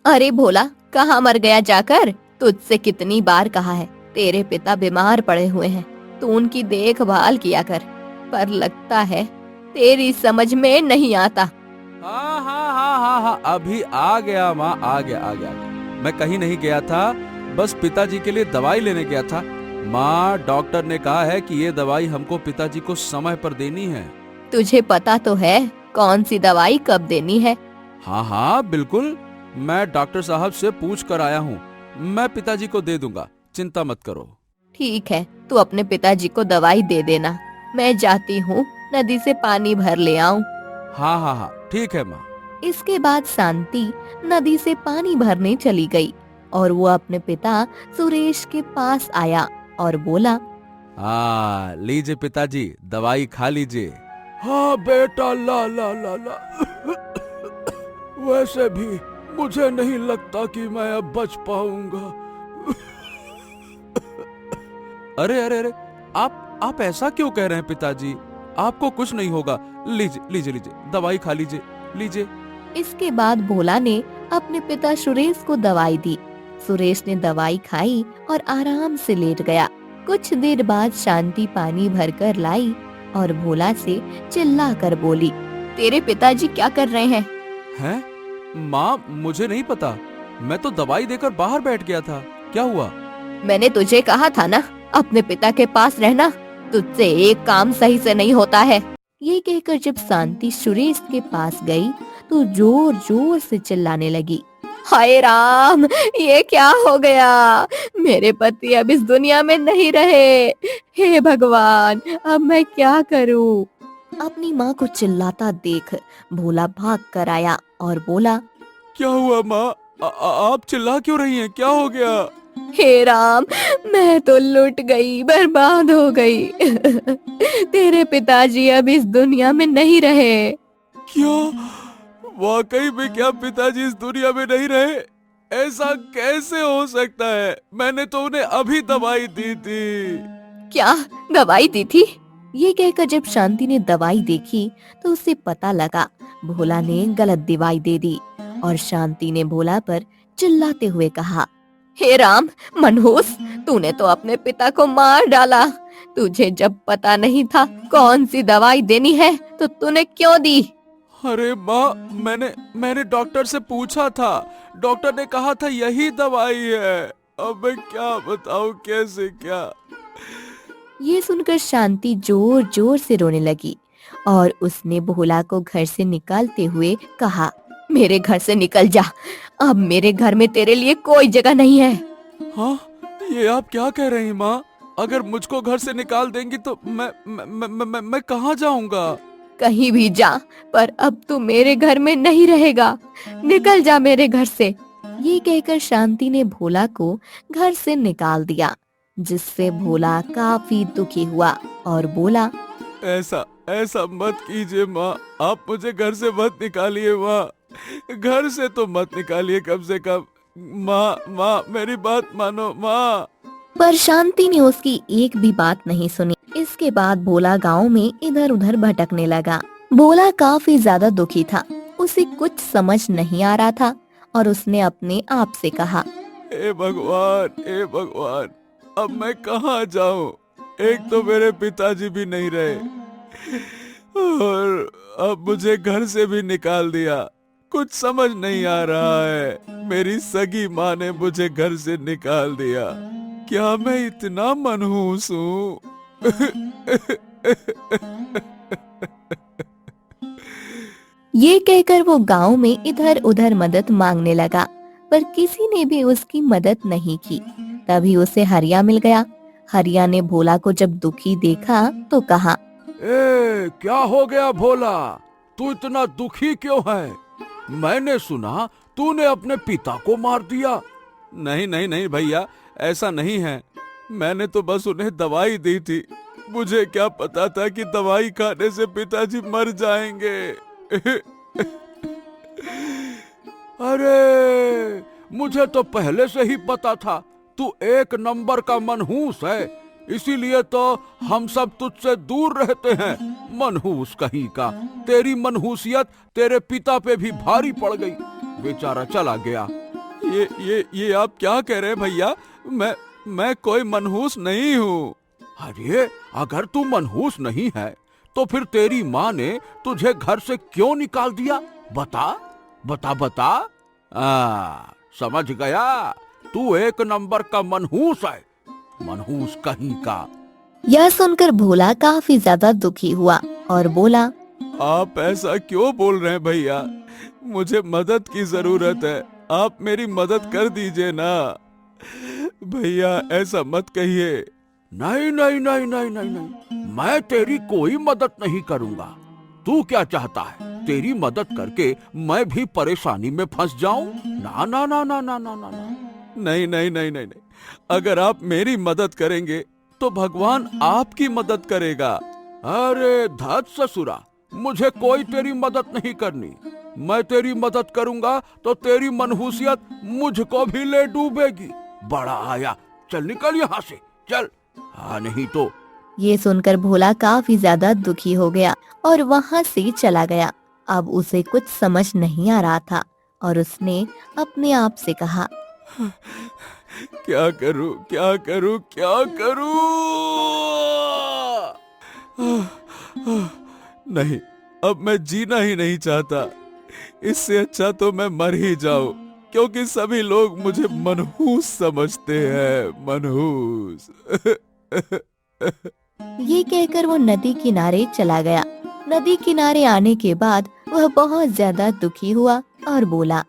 अरे भोला, कहाँ मर गया जाकर? तुझसे कितनी बार कहा है, तेरे पिता बीमार पड़े हुए हैं, तू उनकी देखभाल किया कर। पर लगता है तेरी समझ में नहीं आता। हाँ हाँ हाँ हाँ हाँ, अभी आ गया माँ, आ गया। मैं कहीं नहीं गया था, बस पिताजी के लिए दवाई लेने गया था। माँ, डॉक्टर ने कहा है कि ये दवाई हमको पिताजी को समय पर देनी है। तुझे पता तो है कौन सी दवाई कब देनी है? हाँ हाँ बिल्कुल, मैं डॉक्टर साहब से पूछ कर आया हूँ। मैं पिताजी को दे दूंगा, चिंता मत करो। ठीक है, तू अपने पिताजी को दवाई दे देना। मैं जाती हूँ, नदी से पानी भर ले आऊं। हाँ हाँ हाँ, ठीक है माँ। इसके बाद शांति नदी से पानी भरने चली गई और वो अपने पिता सुरेश के पास आया और बोला, हाँ लीजिए पिताजी, दवाई खा लीजिए। हाँ बेटा, ला ला ला ला। वैसे भी मुझे नहीं लगता कि मैं अब बच पाऊंगा। अरे अरे अरे, आप ऐसा क्यों कह रहे हैं पिताजी? आपको कुछ नहीं होगा। लीजिए लीजिए लीजिए, दवाई खा लीजिए, लीजिए। इसके बाद भोला ने अपने पिता सुरेश को दवाई दी। सुरेश ने दवाई खाई और आराम से लेट गया। कुछ देर बाद शांति पानी भरकर लाई और भोला से चिल्ला कर बोली, तेरे पिताजी क्या कर रहे हैं? हैं? माँ, मुझे नहीं पता, मैं तो दवाई देकर बाहर बैठ गया था। क्या हुआ? मैंने तुझे कहा था ना, अपने पिता के पास रहना, तुझसे एक काम सही से नहीं होता है। ये कहकर जब शांति सुरेश के पास गई तो जोर जोर से चिल्लाने लगी, हाय राम, ये क्या हो गया? मेरे पति अब इस दुनिया में नहीं रहे। हे भगवान, अब मैं क्या करूं? अपनी माँ को चिल्लाता देख भोला भाग कर आया और बोला, क्या हुआ माँ? आप चिल्ला क्यों रही हैं? क्या हो गया? हे राम, मैं तो लुट गई, बर्बाद हो गई। तेरे पिताजी अब इस दुनिया में नहीं रहे। क्या? वाकई में क्या पिताजी इस दुनिया में नहीं रहे? ऐसा कैसे हो सकता है? मैंने तो उन्हें अभी दवाई दी थी। क्या दवाई दी थी? ये कहकर जब शांति ने दवाई देखी तो उसे पता लगा भोला ने गलत दवाई दे दी और शांति ने भोला पर चिल्लाते हुए कहा, हे राम मनहूस, तूने तो अपने पिता को मार डाला। तुझे जब पता नहीं था कौन सी दवाई देनी है तो तूने क्यों दी? अरे माँ, मैंने डॉक्टर से पूछा था। डॉक्टर ने कहा था यही दवाई है। अब मैं क्या बताऊँ, कैसे क्या? ये सुनकर शांति जोर जोर से रोने लगी और उसने भोला को घर से निकालते हुए कहा, मेरे घर से निकल जा, अब मेरे घर में तेरे लिए कोई जगह नहीं है। हाँ, ये आप क्या कह रही हैं माँ? अगर मुझको घर से निकाल देंगी तो मैं कहाँ जाऊंगा? कहीं भी जा, पर अब तू मेरे घर में नहीं रहेगा। निकल जा मेरे घर से। ये कहकर शांति ने भोला को घर से निकाल दिया, जिससे भोला काफी दुखी हुआ और बोला, ऐसा ऐसा मत कीजिए माँ, आप मुझे घर से मत निकालिए माँ। घर से तो मत निकालिए कम से कम। माँ, मेरी बात मानो माँ। पर शांति ने उसकी एक भी बात नहीं सुनी। इसके बाद भोला गांव में इधर उधर भटकने लगा। भोला काफी ज्यादा दुखी था, उसे कुछ समझ नहीं आ रहा था और उसने अपने आप से कहा, हे भगवान, अब मैं कहाँ जाऊँ? एक तो मेरे पिताजी भी नहीं रहे और अब मुझे घर से भी निकाल दिया। कुछ समझ नहीं आ रहा है। मेरी सगी माँ ने मुझे घर से निकाल दिया। क्या मैं इतना मनहूस हूँ? ये कहकर वो गांव में इधर उधर मदद मांगने लगा, पर किसी ने भी उसकी मदद नहीं की। तभी उसे हरिया मिल गया। हरिया ने भोला को जब दुखी देखा तो कहा, क्या हो गया भोला? तू इतना दुखी क्यों है? मैंने सुना तूने अपने पिता को मार दिया। नहीं नहीं नहीं भैया, ऐसा नहीं है। मैंने तो बस उन्हें दवाई दी थी। मुझे क्या पता था कि दवाई खाने से पिताजी मर जाएंगे। अरे, मुझे तो पहले से ही पता था तू एक नंबर का मनहूस है, इसीलिए तो हम सब तुझसे दूर रहते हैं। मनहूस कहीं का। तेरी मनहूसियत तेरे पिता पे भी भारी पड़ गई। बेचारा चला गया। ये आप क्या कह रहे हैं भैया? मैं कोई मनहूस नहीं हूँ। अरे अगर तू मनहूस नहीं है तो फिर तेरी माँ ने तुझे घर से क्यों निकाल दिया? बता बता बता। समझ गया, तू एक नंबर का मनहूस है, मनहूस कहीं का। यह सुनकर भोला काफी ज्यादा दुखी हुआ और बोला, आप ऐसा क्यों बोल रहे हैं भैया? मुझे मदद की जरूरत है, आप मेरी मदद कर दीजिए ना। भैया ऐसा मत कहिए। नहीं नहीं नहीं नहीं नहीं नहीं, मैं तेरी कोई मदद नहीं करूंगा। तू क्या चाहता है, तेरी मदद करके मैं भी परेशानी में फंस जाऊं? ना ना ना ना ना ना ना ना। नहीं नहीं नहीं नहीं नहीं, अगर आप मेरी मदद करेंगे तो भगवान आपकी मदद करेगा। अरे धत ससुरा, मुझे कोई तेरी मदद नहीं करनी। मैं तेरी मदद करूंगा तो तेरी मनहूसियत मुझको भी ले डूबेगी। बड़ा आया, चल निकल यहाँ से, चल। हाँ नहीं तो। ये सुनकर भोला काफी ज्यादा दुखी हो गया और वहाँ से चला गया। अब उसे कुछ समझ नहीं आ रहा था और उसने अपने आप से कहा, क्या करूं क्या करूं क्या करूं? नहीं, अब मैं जीना ही नहीं चाहता। इससे अच्छा तो मैं मर ही जाऊं, क्योंकि सभी लोग मुझे मनहूस समझते हैं, मनहूस। ये कहकर वो नदी किनारे चला गया। नदी किनारे आने के बाद वह बहुत ज्यादा दुखी हुआ और बोला,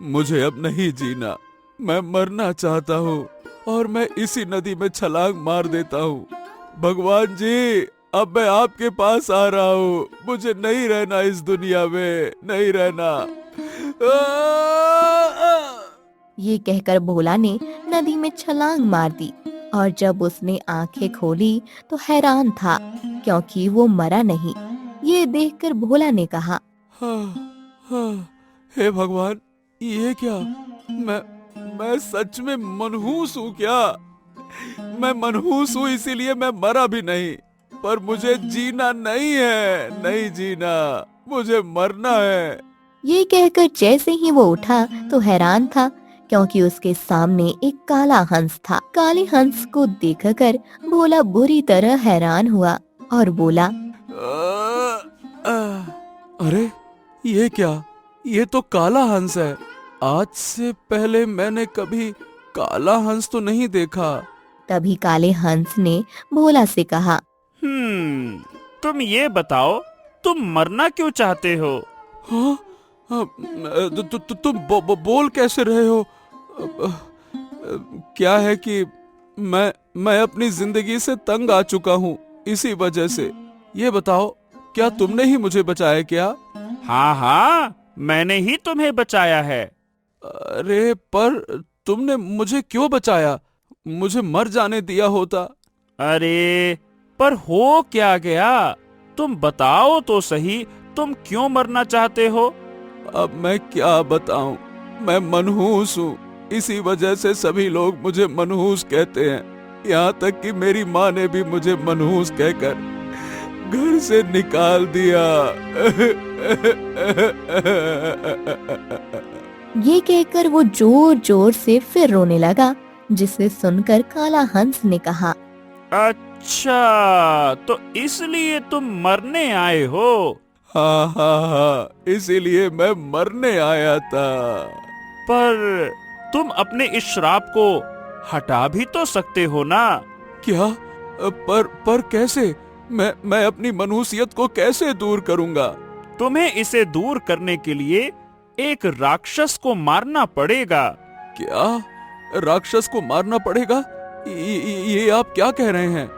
मुझे अब नहीं जीना, मैं मरना चाहता हूँ और मैं इसी नदी में छलांग मार देता हूँ। भगवान जी, अब मैं आपके पास आ रहा हूँ, मुझे नहीं रहना इस दुनिया में, नहीं रहना। ये कहकर भोला ने नदी में छलांग मार दी और जब उसने आंखें खोली तो हैरान था, क्योंकि वो मरा नहीं। ये देखकर भोला ने कहा, हे भगवान, ये क्या? मैं सच में मनहूस हूँ क्या? मैं मनहूस हूँ, इसीलिए मैं मरा भी नहीं। पर मुझे जीना नहीं है, नहीं जीना, मुझे मरना है। ये कहकर जैसे ही वो उठा तो हैरान था, क्योंकि उसके सामने एक काला हंस था। काले हंस को देखकर भोला बुरी तरह हैरान हुआ और बोला, अरे ये क्या? ये तो काला हंस है। आज से पहले मैंने कभी काला हंस तो नहीं देखा। तभी काले हंस ने भोला से कहा, तुम ये बताओ, तुम मरना क्यों चाहते हो? हाँ, तुम बोल कैसे रहे हो? क्या है कि मैं अपनी जिंदगी से तंग आ चुका हूँ, इसी वजह से। ये बताओ, क्या तुमने ही मुझे बचाया क्या? हाँ हाँ, मैंने ही तुम्हें बचाया है। अरे पर तुमने मुझे क्यों बचाया? मुझे मर जाने दिया होता। अरे पर हो क्या गया? तुम बताओ तो सही, तुम क्यों मरना चाहते हो? अब मैं क्या बताऊं, मैं मनहूस हूँ, इसी वजह से सभी लोग मुझे मनहूस कहते हैं। यहाँ तक कि मेरी माँ ने भी मुझे मनहूस कहकर घर से निकाल दिया। ये कहकर वो जोर जोर से फिर रोने लगा, जिसे सुनकर काला हंस ने कहा, अच्छा, तो इसलिए तुम मरने आए हो? हाँ हाँ हाँ, इसीलिए मैं मरने आया था। पर तुम अपने इस श्राप को हटा भी तो सकते हो ना? क्या? पर कैसे? मैं अपनी मनहूसियत को कैसे दूर करूंगा? तुम्हें इसे दूर करने के लिए एक राक्षस को मारना पड़ेगा। क्या? राक्षस को मारना पड़ेगा? ये आप क्या कह रहे हैं?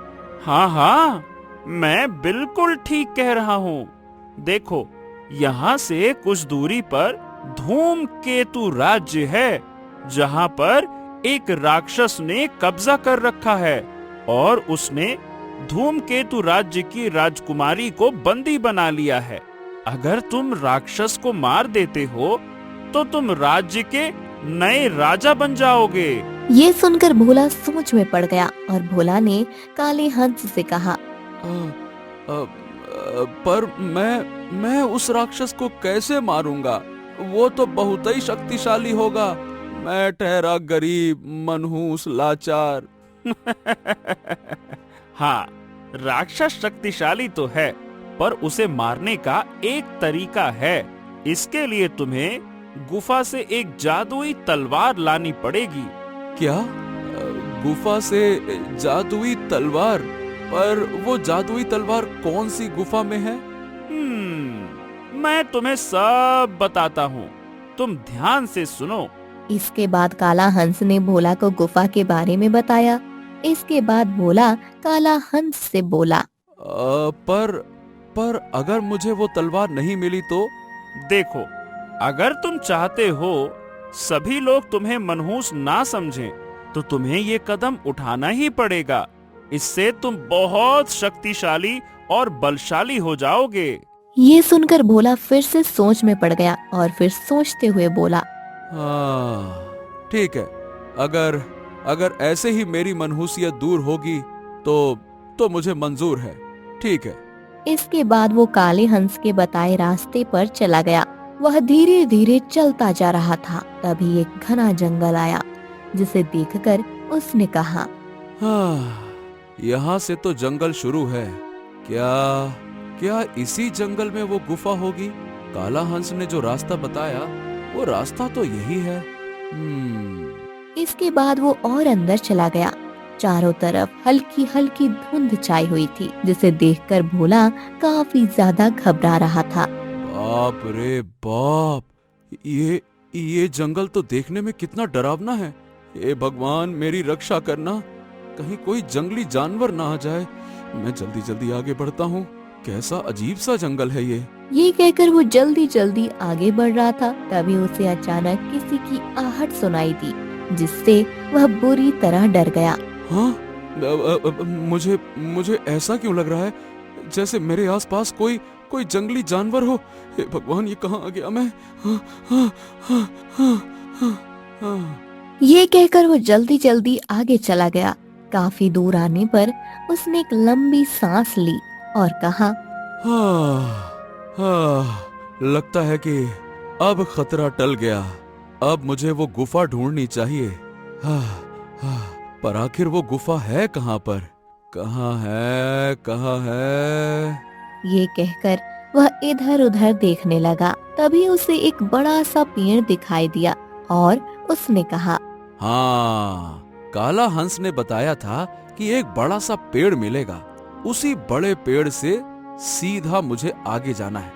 हाँ हाँ, मैं बिल्कुल ठीक कह रहा हूँ। देखो, यहाँ से कुछ दूरी पर धूमकेतु राज्य है, जहाँ पर एक राक्षस ने कब्जा कर रखा है और उसने धूमकेतु राज्य की राजकुमारी को बंदी बना लिया है। अगर तुम राक्षस को मार देते हो तो तुम राज्य के नए राजा बन जाओगे। ये सुनकर भोला सोच में पड़ गया और भोला ने काले हंस से कहा, पर मैं उस राक्षस को कैसे मारूंगा? वो तो बहुत ही शक्तिशाली होगा। मैं ठहरा गरीब, मनहूस, लाचार। हाँ, राक्षस शक्तिशाली तो है, पर उसे मारने का एक तरीका है। इसके लिए तुम्हें गुफा से एक जादुई तलवार लानी पड़ेगी। क्या? गुफा से जादुई तलवार? पर वो जादुई तलवार कौन सी गुफा में है? मैं तुम्हें सब बताता हूँ, तुम ध्यान से सुनो। इसके बाद काला हंस ने भोला को गुफा के बारे में बताया। इसके बाद भोला काला हंस से बोला, पर अगर मुझे वो तलवार नहीं मिली तो? देखो, अगर तुम चाहते हो सभी लोग तुम्हें मनहूस ना समझें, तो तुम्हें ये कदम उठाना ही पड़ेगा। इससे तुम बहुत शक्तिशाली और बलशाली हो जाओगे। ये सुनकर भोला फिर से सोच में पड़ गया और फिर सोचते हुए बोला, हाँ, ठीक है। अगर ऐसे ही मेरी मनहूसियत दूर होगी तो मुझे मंजूर है। ठीक है। इसके बाद वो काले हंस के बताए रास्ते पर चला गया। वह धीरे धीरे चलता जा रहा था। तभी एक घना जंगल आया, जिसे देखकर उसने कहा, हाँ, यहाँ से तो जंगल शुरू है। क्या इसी जंगल में वो गुफा होगी? काला हंस ने जो रास्ता बताया, वो रास्ता तो यही है। इसके बाद वो और अंदर चला गया। चारों तरफ हल्की हल्की धुंध छाई हुई थी, जिसे देखकर भोला काफी ज्यादा घबरा रहा था। बाप रे बाप, ये जंगल तो देखने में कितना डरावना है। हे भगवान, मेरी रक्षा करना, कहीं कोई जंगली जानवर ना आ जाए। मैं जल्दी जल्दी आगे बढ़ता हूँ। कैसा अजीब सा जंगल है ये कहकर वो जल्दी जल्दी आगे बढ़ रहा था। तभी उसे अचानक किसी की आहट सुनाई दी, जिससे वह बुरी तरह डर गया। हाँ, मुझे ऐसा क्यों लग रहा है जैसे मेरे आसपास कोई जंगली जानवर हो। हे भगवान, ये कहाँ आ गया मैं? ये कहकर वो जल्दी जल्दी आगे चला गया। काफी दूर आने पर उसने एक लंबी सांस ली और कहा, लगता है कि अब खतरा टल गया। अब मुझे वो गुफा ढूंढनी चाहिए। पर आखिर वो गुफा है कहाँ पर? कहाँ है? ये कहकर वह इधर उधर देखने लगा। तभी उसे एक बड़ा सा पेड़ दिखाई दिया और उसने कहा, हाँ, काला हंस ने बताया था कि एक बड़ा सा पेड़ मिलेगा। उसी बड़े पेड़ से सीधा मुझे आगे जाना है।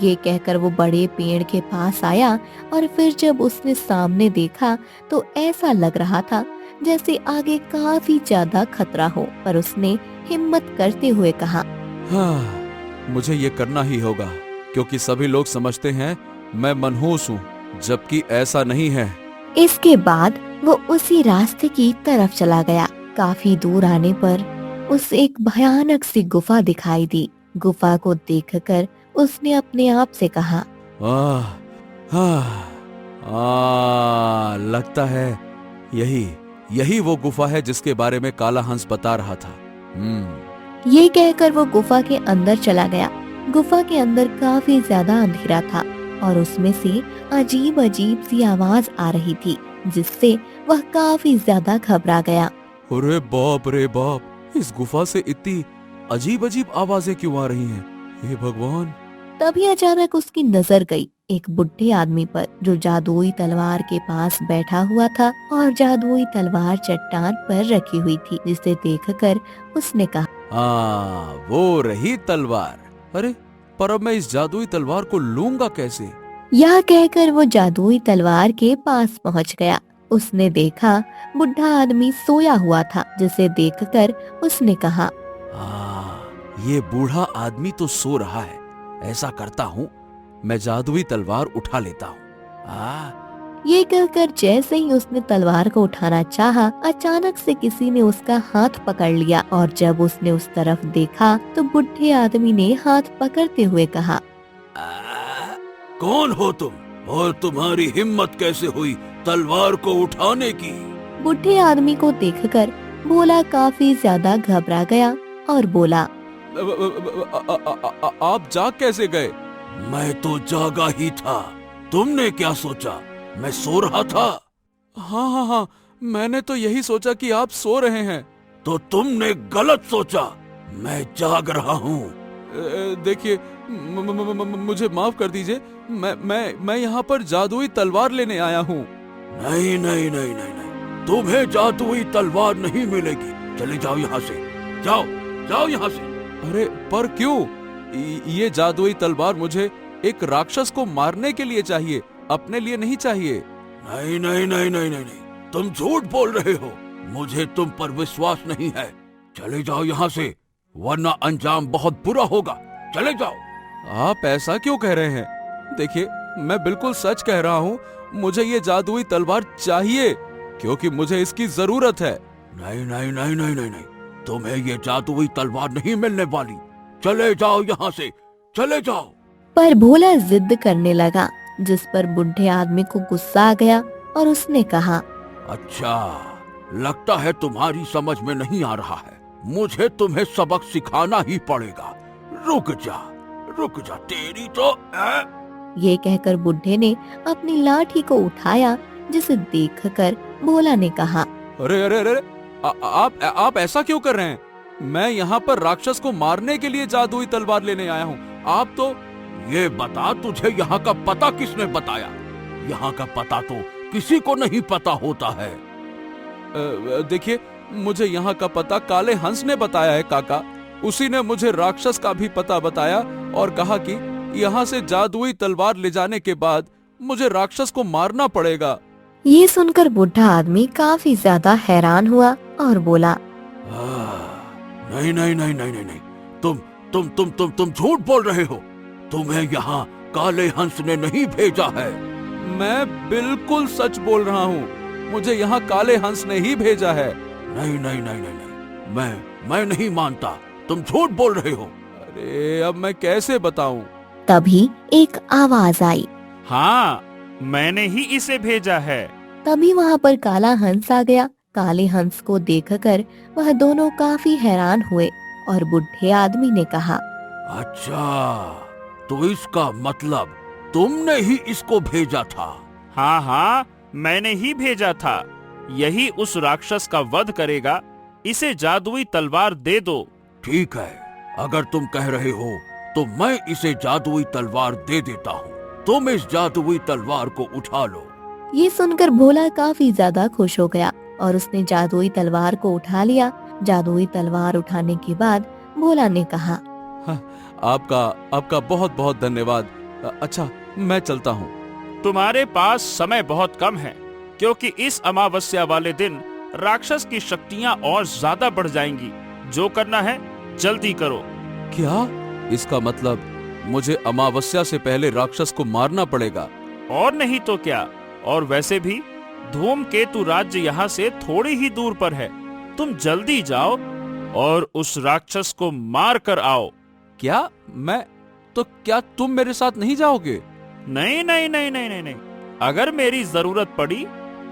ये कहकर वो बड़े पेड़ के पास आया और फिर जब उसने सामने देखा तो ऐसा लग रहा था जैसे आगे काफी ज्यादा खतरा हो। पर उसने हिम्मत करते हुए कहा, हाँ, मुझे ये करना ही होगा, क्योंकि सभी लोग समझते हैं मैं मनहूस हूँ, जबकि ऐसा नहीं है। इसके बाद वो उसी रास्ते की तरफ चला गया। काफी दूर आने पर उसे एक भयानक सी गुफा दिखाई दी। गुफा को देखकर उसने अपने आप से कहा, लगता है यही वो गुफा है जिसके बारे में काला हंस बता रहा था। ये कहकर वो गुफा के अंदर चला गया। गुफा के अंदर काफी ज्यादा अंधेरा था और उसमें से अजीब अजीब सी आवाज आ रही थी, जिससे वह काफी ज्यादा घबरा गया। अरे बाप रे बाप, इस गुफा से इतनी अजीब अजीब आवाजें क्यों आ रही हैं? हे भगवान! तभी अचानक उसकी नजर गई एक बुढ़े आदमी पर, जो जादुई तलवार के पास बैठा हुआ था और जादुई तलवार चट्टान पर रखी हुई थी, जिसे देखकर उसने कहा, वो रही तलवार। अरे, पर अब मैं इस जादुई तलवार को लूंगा कैसे? यह कहकर वो जादुई तलवार के पास पहुंच गया। उसने देखा बुढ़ा आदमी सोया हुआ था, जिसे देखकर उसने कहा, ये बूढ़ा आदमी तो सो रहा है। ऐसा करता हूँ, मैं जादुई तलवार उठा लेता हूँ। ये कहकर जैसे ही उसने तलवार को उठाना चाहा, अचानक से किसी ने उसका हाथ पकड़ लिया और जब उसने उस तरफ देखा तो बुढ़े आदमी ने हाथ पकड़ते हुए कहा, कौन हो तुम और तुम्हारी हिम्मत कैसे हुई तलवार को उठाने की? बुढ़े आदमी को देखकर भोला काफी ज्यादा घबरा गया और बोला, आप जाग कैसे गए? मैं तो जागा ही था। तुमने क्या सोचा मैं सो रहा था? हाँ हाँ हाँ, मैंने तो यही सोचा कि आप सो रहे हैं। तो तुमने गलत सोचा, मैं जाग रहा हूँ। देखिए, मुझे माफ कर दीजिए। मैं यहाँ पर जादुई तलवार लेने आया हूँ। नहीं नहीं नहीं नहीं नहीं, तुम्हें जादुई तलवार नहीं मिलेगी। चले जाओ यहाँ से, जाओ जाओ यहाँ से। अरे पर क्यों? ये जादुई तलवार मुझे एक राक्षस को मारने के लिए चाहिए, अपने लिए नहीं चाहिए। नहीं नहीं नहीं नहीं नहीं नहीं, तुम झूठ बोल रहे हो। मुझे तुम पर विश्वास नहीं है। चले जाओ यहाँ से, वरना अंजाम बहुत बुरा होगा। चले जाओ। आप ऐसा क्यों कह रहे हैं? देखिए, मैं बिल्कुल सच कह रहा हूँ। मुझे ये जादुई तलवार चाहिए, क्योंकि मुझे इसकी जरूरत है। नहीं नहीं नहीं नहीं नहीं नहीं, तुम्हें ये जादुई तलवार नहीं मिलने वाली। चले जाओ यहाँ से, चले जाओ। पर भोला जिद करने लगा, जिस पर बूढ़े आदमी को गुस्सा आ गया और उसने कहा, अच्छा, लगता है तुम्हारी समझ में नहीं आ रहा है। मुझे तुम्हें सबक सिखाना ही पड़ेगा। रुक जा तेरी तो ये कहकर बुढ़े ने अपनी लाठी को उठाया, जिसे देखकर भोला ने कहा, अरे अरे अरे, आप ऐसा क्यों कर रहे हैं? मैं यहाँ पर राक्षस को मारने के लिए जादुई तलवार लेने आया हूँ। आप तो ये बता, तुझे यहाँ का पता किसने बताया? यहाँ का पता तो किसी को नहीं पता होता है। देखिए, मुझे यहाँ का पता काले हंस ने बताया है काका। उसी ने मुझे राक्षस का भी पता बताया और कहा कि यहाँ से जादुई तलवार ले जाने के बाद मुझे राक्षस को मारना पड़ेगा। ये सुनकर बुढ़ा आदमी काफी ज्यादा हैरान हुआ और बोला, नहीं नहीं नहीं नहीं नहीं नहीं, तुम झूठ बोल रहे हो। तुम्हें यहाँ काले हंस ने नहीं भेजा है। मैं बिल्कुल सच बोल रहा हूँ, मुझे यहाँ काले हंस ने ही भेजा है। नहीं नहीं नहीं नहीं नहीं, मैं नहीं मानता, तुम झूठ बोल रहे हो। अरे अब मैं कैसे बताऊं? तभी एक आवाज आई। हाँ, मैंने ही इसे भेजा है। तभी वहाँ पर काला हंस आ गया। काले हंस को देखकर वह दोनों काफी हैरान हुए और बुढ़े आदमी ने कहा, अच्छा, तो इसका मतलब तुमने ही इसको भेजा था? हाँ हाँ, मैंने ही भेजा था। यही उस राक्षस का वध करेगा। इसे जादुई तलवार दे दो। ठीक है, अगर तुम कह रहे हो तो मैं इसे जादुई तलवार दे देता हूँ। तुम इस जादुई तलवार को उठा लो। ये सुनकर भोला काफी ज्यादा खुश हो गया और उसने जादुई तलवार को उठा लिया। जादुई तलवार उठाने के बाद भोला ने कहा, आपका बहुत बहुत धन्यवाद। अच्छा, मैं चलता हूँ। तुम्हारे पास समय बहुत कम है, क्योंकि इस अमावस्या वाले दिन राक्षस की शक्तियाँ और ज्यादा बढ़ जाएंगी। जो करना है जल्दी करो। क्या? इसका मतलब मुझे अमावस्या से पहले राक्षस को मारना पड़ेगा? और नहीं तो क्या। और वैसे भी धूमकेतु राज्य यहाँ से थोड़ी ही दूर पर है। तुम जल्दी जाओ और उस राक्षस को मार कर आओ। क्या? मैं तो क्या तुम मेरे साथ नहीं जाओगे? नहीं नहीं नहीं नहीं नहीं नहीं, अगर मेरी जरूरत पड़ी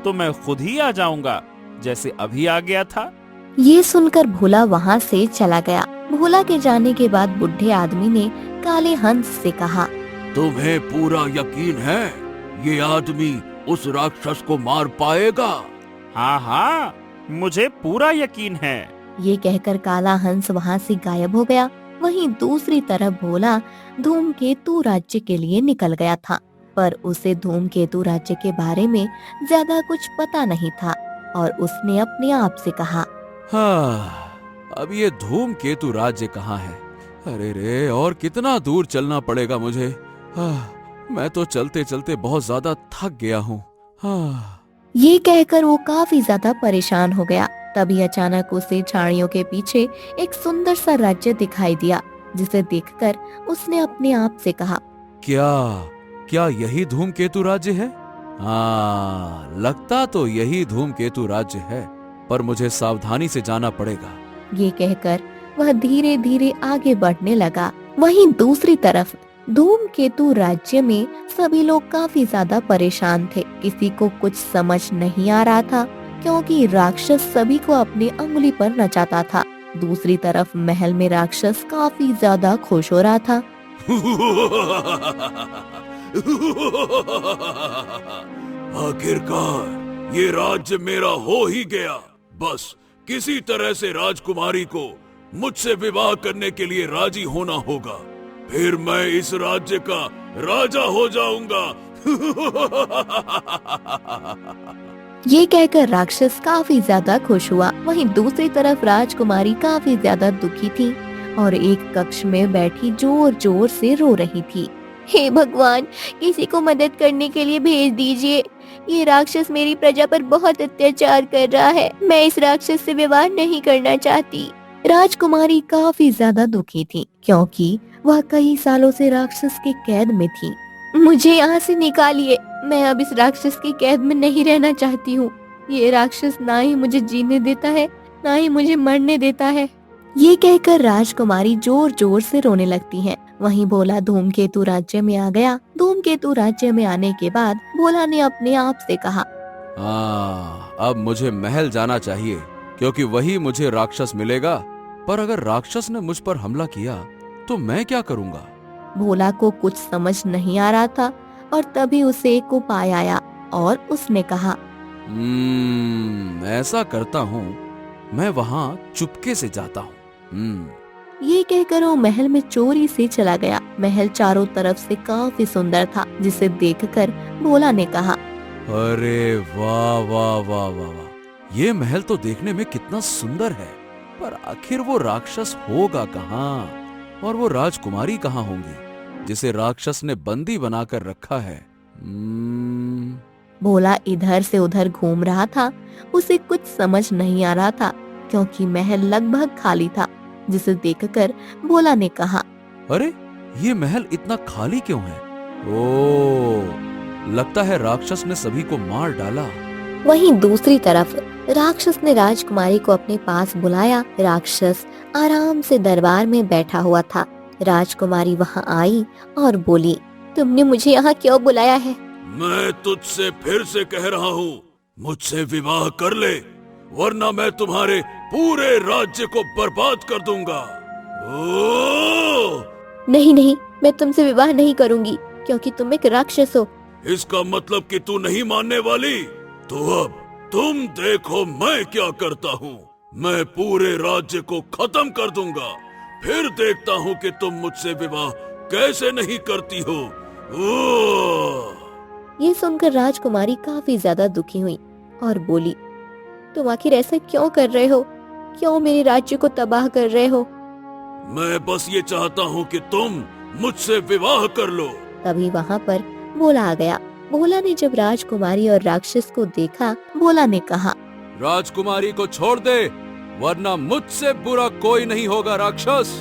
तो मैं खुद ही आ जाऊंगा, जैसे अभी आ गया था। ये सुनकर भोला वहाँ से चला गया। भोला के जाने के बाद बुढ़े आदमी ने काले हंस से कहा, तुम्हें पूरा यकीन है ये आदमी उस राक्षस को मार पाएगा? हाँ हाँ, मुझे पूरा यकीन है। ये कहकर काला हंस वहाँ से गायब हो गया। वहीं दूसरी तरफ भोला धूमकेतु राज्य के लिए निकल गया था, पर उसे धूमकेतु राज्य के बारे में ज्यादा कुछ पता नहीं था और उसने अपने आप से कहा, हाँ, अब ये धूमकेतु राज्य कहाँ है? अरे रे, और कितना दूर चलना पड़ेगा मुझे? मैं तो चलते चलते बहुत ज्यादा थक गया हूँ। ये कहकर वो काफी ज्यादा परेशान हो गया। तभी अचानक उसे झाड़ियों के पीछे एक सुंदर सा राज्य दिखाई दिया, जिसे देखकर उसने अपने आप से कहा, क्या यही धूमकेतु राज्य है? हाँ, लगता तो यही धूमकेतु राज्य है, पर मुझे सावधानी से जाना पड़ेगा। ये कहकर वह धीरे धीरे आगे बढ़ने लगा। वहीं दूसरी तरफ धूमकेतु राज्य में सभी लोग काफी ज्यादा परेशान थे। किसी को कुछ समझ नहीं आ रहा था, क्योंकि राक्षस सभी को अपनी अंगुली पर नचाता था। दूसरी तरफ महल में राक्षस काफी ज्यादा खुश हो रहा था। आखिरकार ये राज्य मेरा हो ही गया। बस किसी तरह से राजकुमारी को मुझसे विवाह करने के लिए राजी होना होगा, फिर मैं इस राज्य का राजा हो जाऊंगा। ये कहकर राक्षस काफी ज्यादा खुश हुआ। वहीं दूसरी तरफ राजकुमारी काफी ज्यादा दुखी थी और एक कक्ष में बैठी जोर जोर से रो रही थी। हे भगवान, किसी को मदद करने के लिए भेज दीजिए। ये राक्षस मेरी प्रजा पर बहुत अत्याचार कर रहा है। मैं इस राक्षस से विवाह नहीं करना चाहती। राजकुमारी काफी ज्यादा दुखी थी क्योंकि वह कई सालों से राक्षस के कैद में थी। मुझे यहाँ से निकालिए, मैं अब इस राक्षस की कैद में नहीं रहना चाहती हूँ। ये राक्षस ना ही मुझे जीने देता है, ना ही मुझे मरने देता है। ये कहकर राजकुमारी जोर जोर से रोने लगती है। वहीं भोला धूमकेतु राज्य में आ गया। धूमकेतु राज्य में आने के बाद भोला ने अपने आप से कहा, अब मुझे महल जाना चाहिए क्योंकि वही मुझे राक्षस मिलेगा। पर अगर राक्षस ने मुझ पर हमला किया तो मैं क्या करूँगा? भोला को कुछ समझ नहीं आ रहा था और तभी उसे एक उपाय आया और उसने कहा, ऐसा करता हूँ, मैं वहाँ चुपके से जाता हूँ। ये कहकर वो महल में चोरी से चला गया। महल चारों तरफ से काफी सुंदर था, जिसे देखकर भोला ने कहा, अरे वाह वाह वाह वाह वाह, ये महल तो देखने में कितना सुंदर है, पर आखिर वो राक्षस होगा कहाँ और वो राजकुमारी कहाँ होंगी जिसे राक्षस ने बंदी बनाकर रखा है? भोला इधर से उधर घूम रहा था। उसे कुछ समझ नहीं आ रहा था क्योंकि महल लगभग खाली था, जिसे देखकर भोला ने कहा, अरे ये महल इतना खाली क्यों है? ओ, लगता है राक्षस ने सभी को मार डाला। वहीं दूसरी तरफ राक्षस ने राजकुमारी को अपने पास बुलाया। राक्षस आराम से दरबार में बैठा हुआ था। राजकुमारी वहां आई और बोली, तुमने मुझे यहाँ क्यों बुलाया है? मैं तुझसे फिर से कह रहा हूँ, मुझसे विवाह कर ले, वरना मैं तुम्हारे पूरे राज्य को बर्बाद कर दूंगा। नहीं नहीं, मैं तुमसे विवाह नहीं करूंगी क्योंकि तुम एक राक्षस हो। इसका मतलब कि तू नहीं मानने वाली? तो अब तुम देखो मैं क्या करता हूँ। मैं पूरे राज्य को खत्म कर दूंगा, फिर देखता हूँ कि तुम मुझसे विवाह कैसे नहीं करती हो। ये सुनकर राजकुमारी काफी ज्यादा दुखी हुई और बोली, तुम आखिर ऐसा क्यों कर रहे हो? क्यों मेरे राज्य को तबाह कर रहे हो? मैं बस ये चाहता हूँ कि तुम मुझसे विवाह कर लो। तभी वहाँ पर भोला आ गया। भोला ने जब राजकुमारी और राक्षस को देखा, भोला ने कहा, राजकुमारी को छोड़ दे, वरना मुझसे बुरा कोई नहीं होगा राक्षस।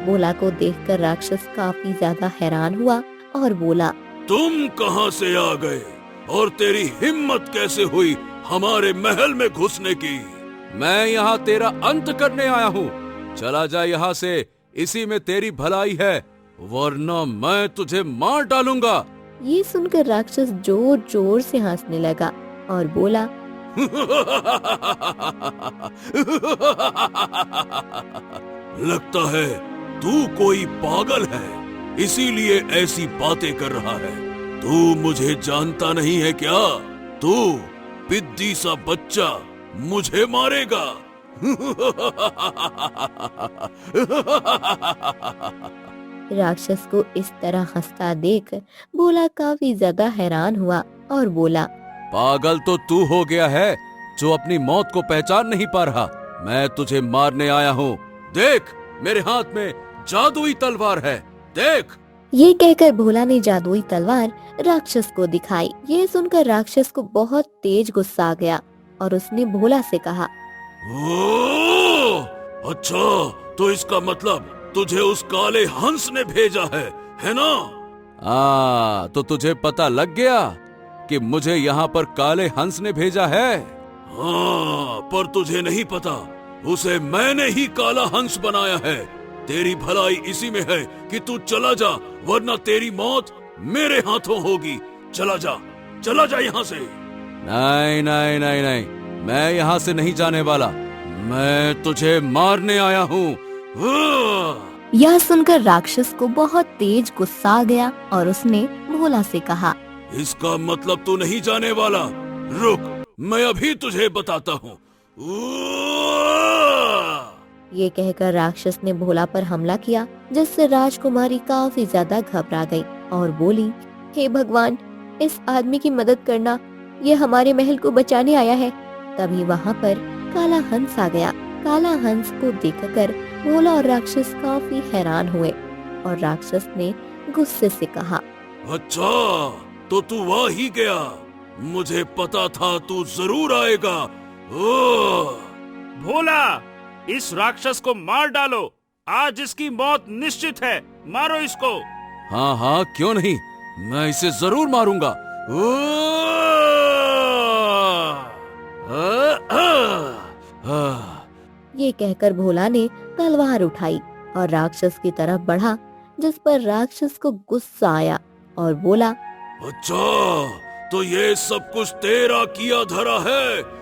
भोला को देखकर राक्षस काफी ज्यादा हैरान हुआ और बोला, तुम कहाँ से आ गए और तेरी हिम्मत कैसे हुई हमारे महल में घुसने की? मैं यहाँ तेरा अंत करने आया हूँ। चला जा यहाँ से, इसी में तेरी भलाई है, वरना मैं तुझे मार डालूंगा। ये सुनकर राक्षस जोर जोर से हंसने लगा और बोला, लगता है तू कोई पागल है, इसीलिए ऐसी बातें कर रहा है। तू मुझे जानता नहीं है क्या? तू पिद्दी सा बच्चा मुझे मारेगा। राक्षस को इस तरह हंसता देख भोला काफी ज्यादा हैरान हुआ और बोला, पागल तो तू हो गया है जो अपनी मौत को पहचान नहीं पा रहा। मैं तुझे मारने आया हूँ। देख, मेरे हाथ में जादुई तलवार है, देख। ये कहकर भोला ने जादुई तलवार राक्षस को दिखाई। ये सुनकर राक्षस को बहुत तेज गुस्सा आ गया और उसने भोला से कहा, अच्छा, तो इसका मतलब तुझे उस काले हंस ने भेजा है ना? तो तुझे पता लग गया कि मुझे यहाँ पर काले हंस ने भेजा है। हाँ, पर तुझे नहीं पता, उसे मैंने ही काला हंस बनाया है। तेरी भलाई इसी में है कि तू चला जा, वरना तेरी मौत मेरे हाथों होगी। चला जा यहाँ से। नहीं नहीं नहीं नहीं, मैं यहाँ से नहीं जाने वाला। मैं तुझे मारने आया हूँ। यह सुनकर राक्षस को बहुत तेज गुस्सा आ गया और उसने भोला से कहा, इसका मतलब तू नहीं जाने वाला। रुक, मैं अभी तुझे बताता हूँ। ये कहकर राक्षस ने भोला पर हमला किया, जिससे राजकुमारी काफी ज्यादा घबरा गई और बोली, हे भगवान, इस आदमी की मदद करना, ये हमारे महल को बचाने आया है। तभी वहाँ पर काला हंस आ गया। काला हंस को देखकर भोला और राक्षस काफी हैरान हुए और राक्षस ने गुस्से से कहा, अच्छा, तो तू वहाँ ही गया। मुझे पता था तू जरूर आएगा। भोला, इस राक्षस को मार डालो। आज इसकी मौत निश्चित है। मारो इसको। हाँ हाँ, क्यों नहीं, मैं इसे जरूर मारूंगा। ये कहकर भोला ने तलवार उठाई और राक्षस की तरफ बढ़ा, जिस पर राक्षस को गुस्सा आया और बोला, अच्छा, तो ये सब कुछ तेरा किया धरा है।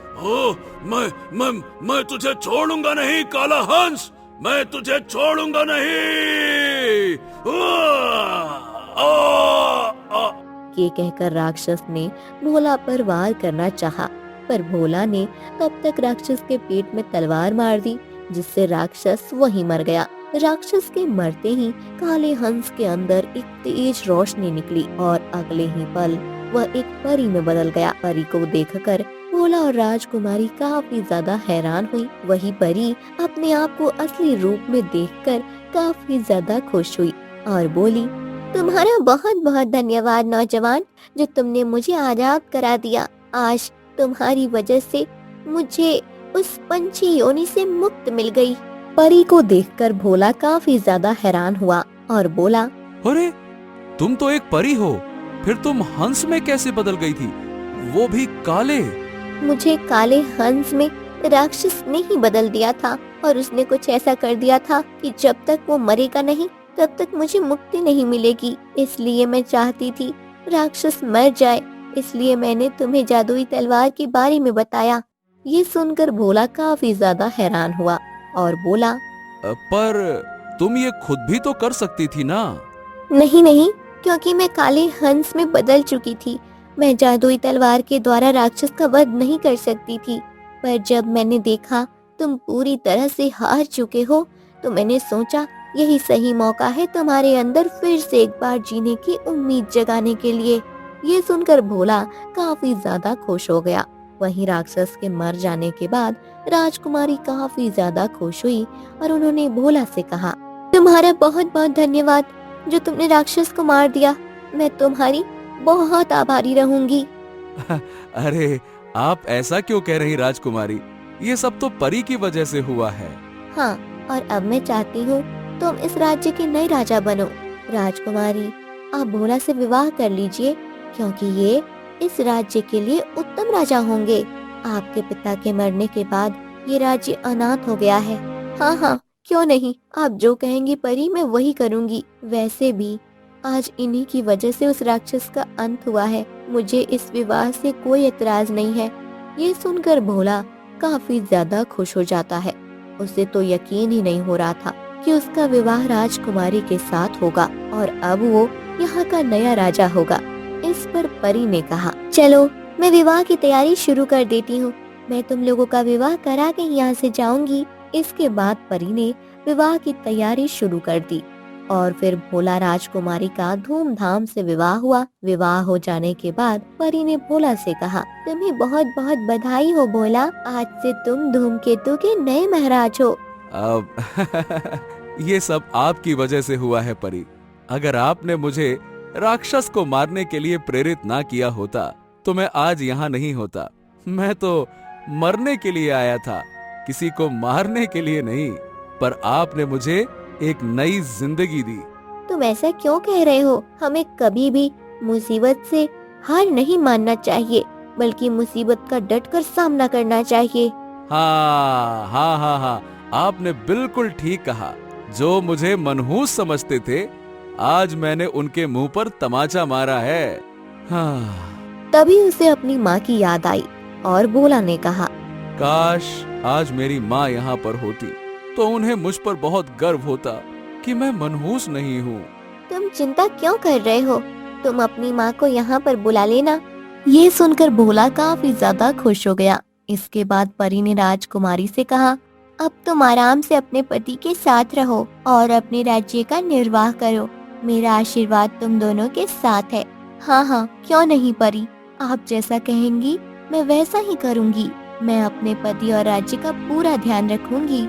मैं तुझे छोड़ूंगा नहीं काला हंस, मैं तुझे छोड़ूंगा नहीं। ये कहकर राक्षस ने भोला पर वार करना चाहा, पर भोला ने तब तक राक्षस के पेट में तलवार मार दी, जिससे राक्षस वहीं मर गया। राक्षस के मरते ही काले हंस के अंदर एक तेज रोशनी निकली और अगले ही पल वह एक परी में बदल गया। परी को देखकर भोला और राजकुमारी काफी ज्यादा हैरान हुई। वही परी अपने आप को असली रूप में देखकर काफी ज्यादा खुश हुई और बोली, तुम्हारा बहुत बहुत धन्यवाद नौजवान, जो तुमने मुझे आजाद करा दिया। आज तुम्हारी वजह से मुझे उस पंछी योनि से मुक्त मिल गई। परी को देखकर भोला काफी ज्यादा हैरान हुआ और बोला, अरे, तुम तो एक परी हो, फिर तुम हंस में कैसे बदल गई थी, वो भी काले? मुझे काले हंस में राक्षस ने ही बदल दिया था और उसने कुछ ऐसा कर दिया था कि जब तक वो मरेगा नहीं तब तक मुझे मुक्ति नहीं मिलेगी। इसलिए मैं चाहती थी राक्षस मर जाए, इसलिए मैंने तुम्हें जादुई तलवार के बारे में बताया। ये सुनकर भोला काफी ज्यादा हैरान हुआ और बोला, पर तुम ये खुद भी तो कर सकती थी ना? नहीं नहीं, क्योंकि मैं काले हंस में बदल चुकी थी। मैं जादुई तलवार के द्वारा राक्षस का वध नहीं कर सकती थी, पर जब मैंने देखा तुम पूरी तरह से हार चुके हो, तो मैंने सोचा यही सही मौका है तुम्हारे अंदर फिर से एक बार जीने की उम्मीद जगाने के लिए। ये सुनकर भोला काफी ज्यादा खुश हो गया। वहीं राक्षस के मर जाने के बाद राजकुमारी काफी ज्यादा खुश हुई और उन्होंने भोला से कहा, तुम्हारा बहुत बहुत धन्यवाद, जो तुमने राक्षस को मार दिया। मैं तुम्हारी बहुत आभारी रहूंगी। अरे, आप ऐसा क्यों कह रही राजकुमारी, ये सब तो परी की वजह से हुआ है। हाँ, और अब मैं चाहती हूँ तुम इस राज्य के नए राजा बनो। राजकुमारी, आप भोला से विवाह कर लीजिए, क्योंकि ये इस राज्य के लिए उत्तम राजा होंगे। आपके पिता के मरने के बाद ये राज्य अनाथ हो गया है। हाँ हाँ, क्यों नहीं, आप जो कहेंगी परी, मैं वही करूँगी। वैसे भी आज इन्हीं की वजह से उस राक्षस का अंत हुआ है। मुझे इस विवाह से कोई एतराज नहीं है। ये सुनकर भोला काफी ज्यादा खुश हो जाता है। उसे तो यकीन ही नहीं हो रहा था कि उसका विवाह राजकुमारी के साथ होगा और अब वो यहाँ का नया राजा होगा। इस पर परी ने कहा, चलो मैं विवाह की तैयारी शुरू कर देती हूँ। मैं तुम लोगों का विवाह करा के यहाँ से जाऊंगी। इसके बाद परी ने विवाह की तैयारी शुरू कर दी और फिर भोला राजकुमारी का धूमधाम से विवाह हुआ। विवाह हो जाने के बाद परी ने भोला से कहा, तुम्हें बहुत बहुत बधाई हो भोला, आज से तुम धूमकेतु के नए महाराज हो। अब ये सब आपकी वजह से हुआ है परी। अगर आपने मुझे राक्षस को मारने के लिए प्रेरित ना किया होता तो मैं आज यहाँ नहीं होता। मैं तो मरने के लिए आया था, किसी को मारने के लिए नहीं। पर आपने मुझे एक नई जिंदगी दी। तुम ऐसा क्यों कह रहे हो? हमें कभी भी मुसीबत से हार नहीं मानना चाहिए, बल्कि मुसीबत का डटकर सामना करना चाहिए। हाँ हाँ हाँ हाँ, आपने बिल्कुल ठीक कहा। जो मुझे मनहूस समझते थे, आज मैंने उनके मुंह पर तमाचा मारा है। हाँ। तभी उसे अपनी माँ की याद आई और भोला ने कहा, काश आज मेरी माँ यहाँ पर होती तो उन्हें मुझ पर बहुत गर्व होता। कि मैं मनहूस नहीं हूँ। तुम चिंता क्यों कर रहे हो? तुम अपनी माँ को यहाँ पर बुला लेना। ये सुनकर भोला काफी ज्यादा खुश हो गया। इसके बाद परी ने राजकुमारी से कहा, अब तुम आराम से अपने पति के साथ रहो और अपने राज्य का निर्वाह करो। मेरा आशीर्वाद तुम दोनों के साथ है। हाँ हाँ, क्यों नहीं परी, आप जैसा कहेंगी मैं वैसा ही करूँगी। मैं अपने पति और राज्य का पूरा ध्यान रखूंगी।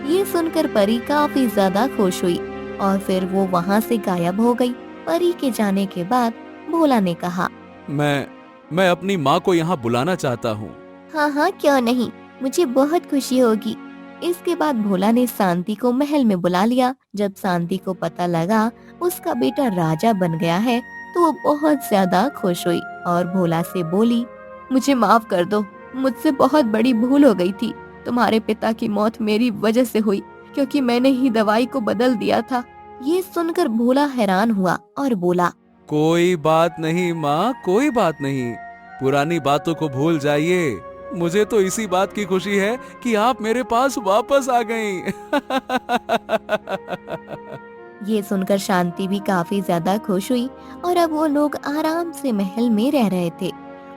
ये सुनकर परी काफी ज्यादा खुश हुई और फिर वो वहाँ से गायब हो गई। परी के जाने के बाद भोला ने कहा, मैं अपनी माँ को यहाँ बुलाना चाहता हूँ। हाँ हाँ, क्यों नहीं, मुझे बहुत खुशी होगी। इसके बाद भोला ने शांति को महल में बुला लिया। जब शांति को पता लगा उसका बेटा राजा बन गया है तो वो बहुत ज्यादा खुश हुई और भोला से बोली, मुझे माफ कर दो, मुझसे बहुत बड़ी भूल हो गई थी। तुम्हारे पिता की मौत मेरी वजह से हुई क्योंकि मैंने ही दवाई को बदल दिया था। ये सुनकर भोला हैरान हुआ और बोला, कोई बात नहीं माँ, कोई बात नहीं, पुरानी बातों को भूल जाइए। मुझे तो इसी बात की खुशी है कि आप मेरे पास वापस आ गईं। ये सुनकर शांति भी काफी ज्यादा खुश हुई और अब वो लोग आराम से महल में रह रहे थे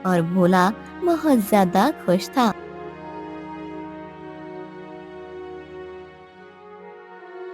और भोला बहुत ज्यादा खुश था।